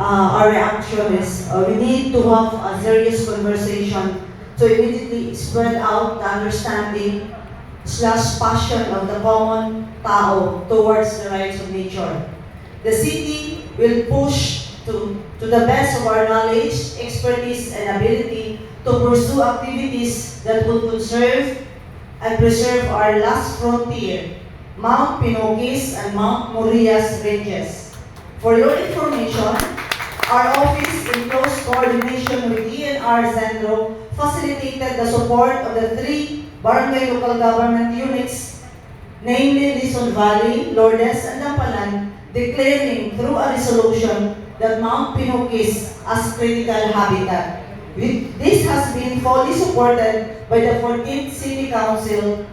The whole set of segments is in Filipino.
our reaction is we need to have a serious conversation to immediately spread out the understanding slash passion of the common tao towards the rights of nature. The city will push to the best of our knowledge, expertise, and ability to pursue activities that would conserve and preserve our last frontier, Mount Pinocchis and Mount Morias ranges. For your information, our office, in close coordination with DNR Cenro, facilitated the support of the 3 barangay local government units, namely Luzon Valley, Lourdes, and Dampalan, declaring through a resolution that Mount Pinocchis as critical habitat. This has been fully supported by the 14th City Council.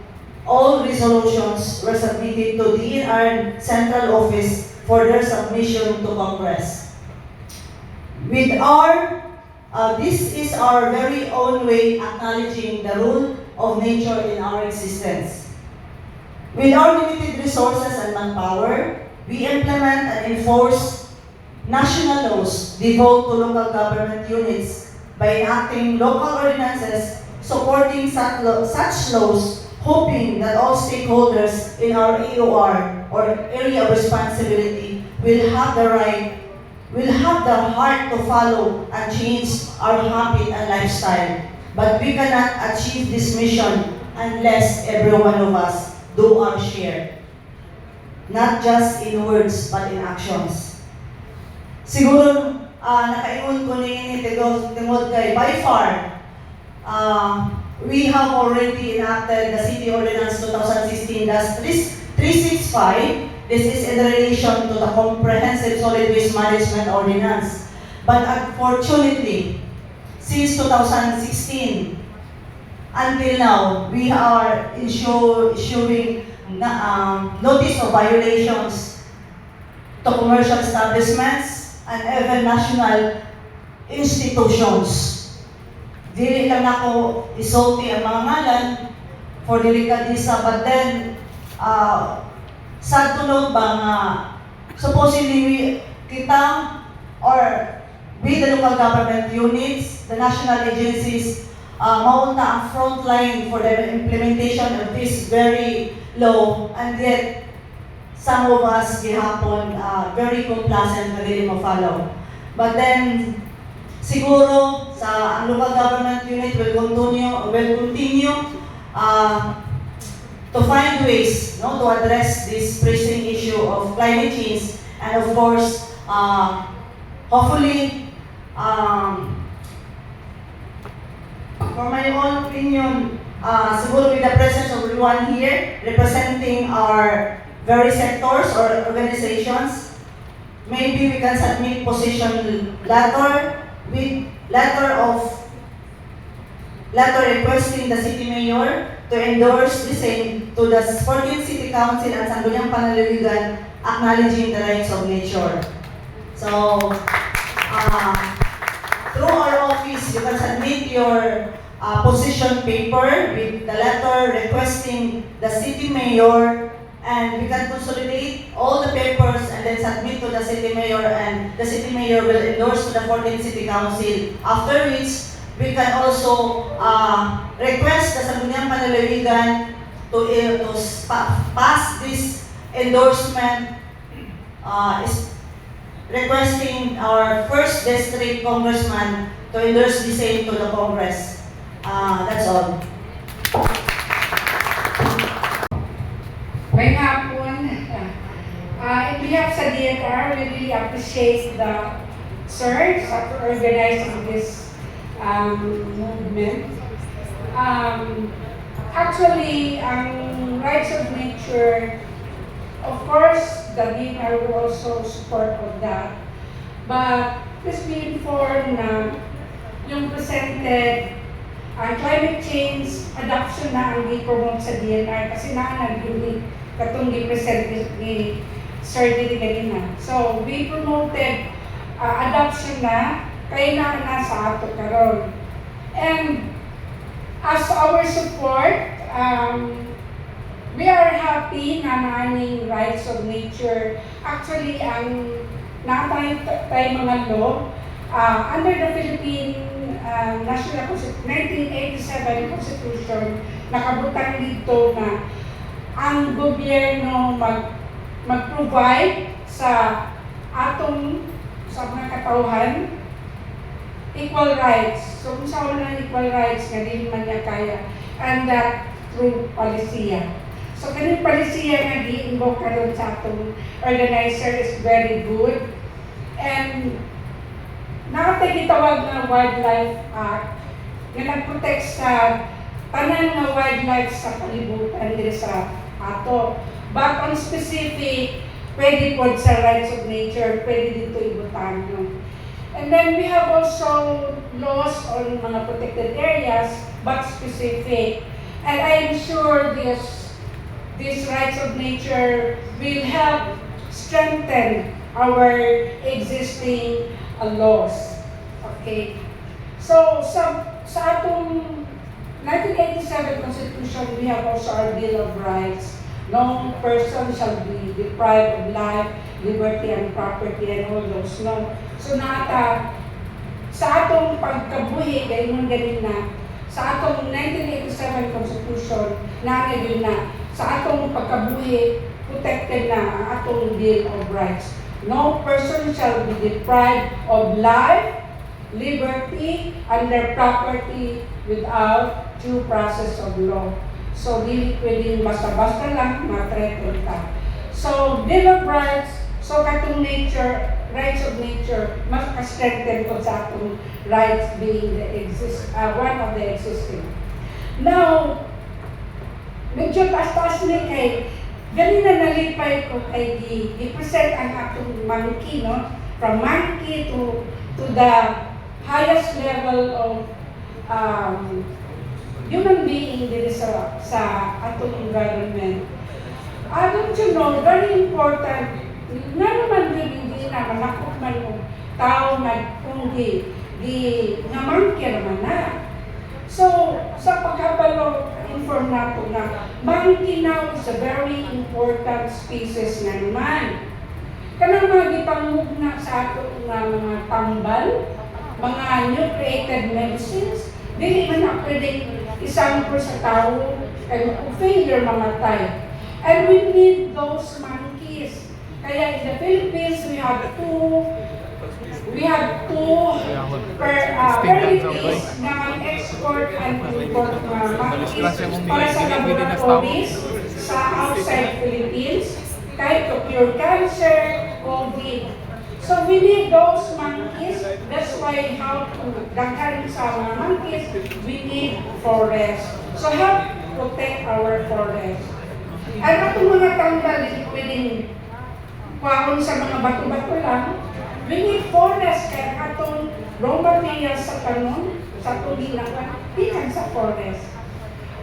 All resolutions were submitted to DNR Central Office for their submission to Congress. With this is our very own way acknowledging the role of nature in our existence. With our limited resources and manpower, we implement and enforce national laws devolved to local government units by enacting local ordinances supporting such laws, hoping that all stakeholders in our AOR or area of responsibility will have the heart to follow and change our habit and lifestyle. But we cannot achieve this mission unless every one of us do our share. Not just in words, but in actions. Siguro, nakaingon ko ni Timod kay, by far, we have already enacted the City Ordinance 2016-365. This is in relation to the Comprehensive Solid Waste Management Ordinance. But unfortunately, since 2016, until now, we are issuing notice of violations to commercial establishments and even national institutions. Dili lang ako isulti ang mga ngalan for delikadisa, but then, sad to note ba nga, supposedly kita or we the local government units, the national agencies, maunta ang front line for the implementation of this very law, and yet some of us gihapon very complacent na dili mo follow. But then siguro sa ang local government unit will continue to find ways to address this pressing issue of climate change, and of course hopefully for my own opinion, siguro with the presence of everyone here representing our various sectors or organizations, maybe we can submit position letter with letter requesting the city mayor to endorse the same to the 14th City Council and Sangguniang Panlalawigan, acknowledging the rights of nature. So, through our office, you can submit your position paper with the letter requesting the city mayor, and we can consolidate all the papers and then submit to the city mayor, and the city mayor will endorse to the 14th City Council, after which we can also request the Sangguniang Panlalawigan to pass this endorsement, requesting our first district congressman to endorse the same to the Congress. That's all. May hapon, in behalf sa DNR, we really appreciate the sirs for organizing this movement. Actually, rights of nature, of course, the DNR will also support of that. But please be informed na yung presented climate change adoption na ang i-promote sa DNR kasi nag-unique katong i-present ni Sir Dili kanina. So, we promoted adoption na kaya na nasa ato karon. And as our support, we are happy na naaning rights of nature. Actually, ang tayo mga law, under the Philippine National 1987 Constitution, nakabutang dito na ang gobyerno mag-provide sa mga katauhan equal rights. So kung sa wala equal rights nga din man niya kaya, and that through palisiya. So kaning palisiya nga gi-invoke karon sa atong organizer is very good. And nakatay gitawag na Wildlife Act nga nag-protect sa tanan nga wildlife sa kalibutan diri sa ato. But on specific, pwede po sa rights of nature, pwede dito ibutan. And then we have also laws on mga protected areas, but specific. And I am sure these rights of nature will help strengthen our existing laws. Okay? So, sa atong 1987 Constitution, we have also our Bill of Rights. No person shall be deprived of life, liberty, and property, and all those. No? So, sa atong pagkabuhi, dahil nung ganin na, sa atong 1987 Constitution, yun na, sa atong pagkabuhi, protected na ang atong Bill of Rights. No person shall be deprived of life, liberty, and their property without due process of law. So, di pwedeng basta-basta lang ma-threaten ka. So, Bill of Rights, so katong nature, rights of nature, mas ka-strengthen ko sa atong rights being one of the existing. Now, medyo taas-taas ni kay ganina nalipay ko kay i-present ang atong monkey, no? From monkey to the highest level of human being dito sa atong environment. Don't you know, very important, nga naman hindi na manakot man yung tao na kung nga monkey naman na. So, sa pagkabalo, inform nato na monkey now is a very important species na naman. Kanang mga gipangugna sa ato nga mga tambal, mga new created medicines, dili man na pwedeng isample sa tao kay failure mamatay. And we need those monkeys. Kaya in the Philippines, we have two permits na mag-export and import mga monkeys para sa laboratories sa outside Philippines, kahit to cure cancer, COVID. So we need those monkeys. That's why how to daghan sa mga monkeys, we need forest. So help protect our forest. At itong mga tanggal, hindi pwedeng kwaon sa mga bato-bato lang. We need forest kaya atong raw materials sa kanon, sa tulingan, ikan sa forest.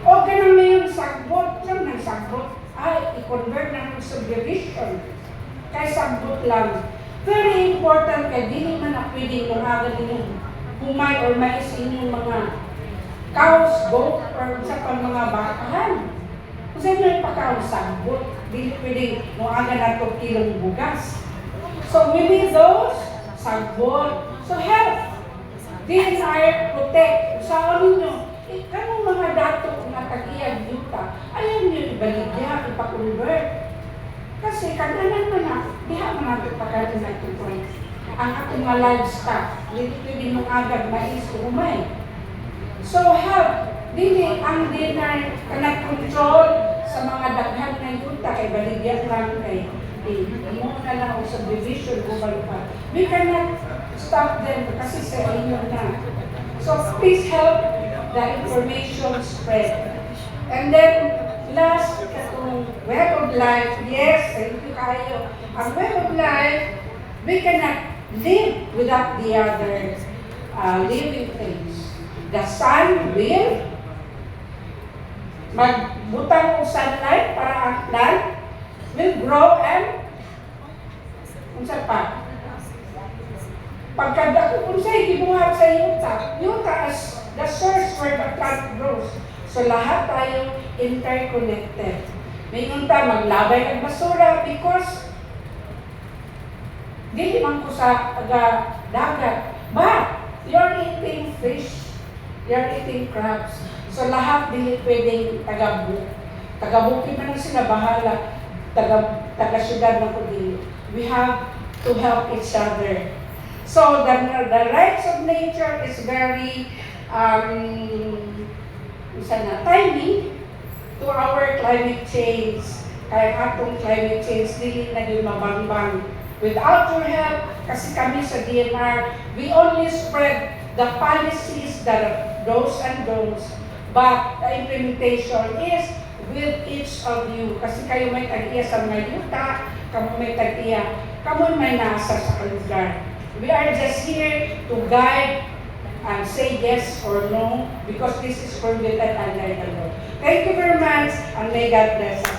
O ganang may yung sagbot, siyang nang sagbot, ay i-convert na ng subdivision. Kaya sagbot lang. Very important kaya di naman na pwedeng lumagan ninyong humay or mais inyong mga cows, goat, or sa pang mga bakahan. Kung saan nyo yung pagkakasagbot, di pwedeng lumagan na ito kilong bugas. So we need those, sagbot. So help. DNR protect. Sa ninyo, kanong mga dato na tag-iyag yuta, ayaw nyo ibaligya, ipakonvert. Kasi kananan man na, diha man natin pagkain na ito points. Ang atong mga livestock, hindi nung agad mais o umay. So help. Dili ang DNR kanag-control sa mga daghan na yuta, kay baligya lang kay mo na lang o subdivision o balupa. We cannot stop them kasi sa inyo na. So please help the information spread. And then, last, itong web of life, yes, thank you kayo. Ang web of life, we cannot live without the other living things. The sun will magbutang o sunlight para ang plant will grow and unsa pa? Pagkada kung sa'yo, gibuhat sa yuta as the source where the plant grows. So lahat tayo interconnected. May unta, maglabay ng basura because Dili man ko sa dagat. But, you're eating fish, you're eating crabs. So lahat dili pwedeng tagabuki man sila bahala, taga-syudad na ko dili. We have to help each other. So the rights of nature is very timing to our climate change. Kaya atong climate change dili na yun mabangbang. Without your help, kasi kami sa DNR, we only spread the policies, the do's and don'ts, but the implementation is with each of you. Kasi kayo may tag-iya sa mga yuta, kamu may tag-iya, kamu may nasa sa lugar. We are just here to guide and say yes or no, because this is permitted under the law. Thank you very much, and may God bless us.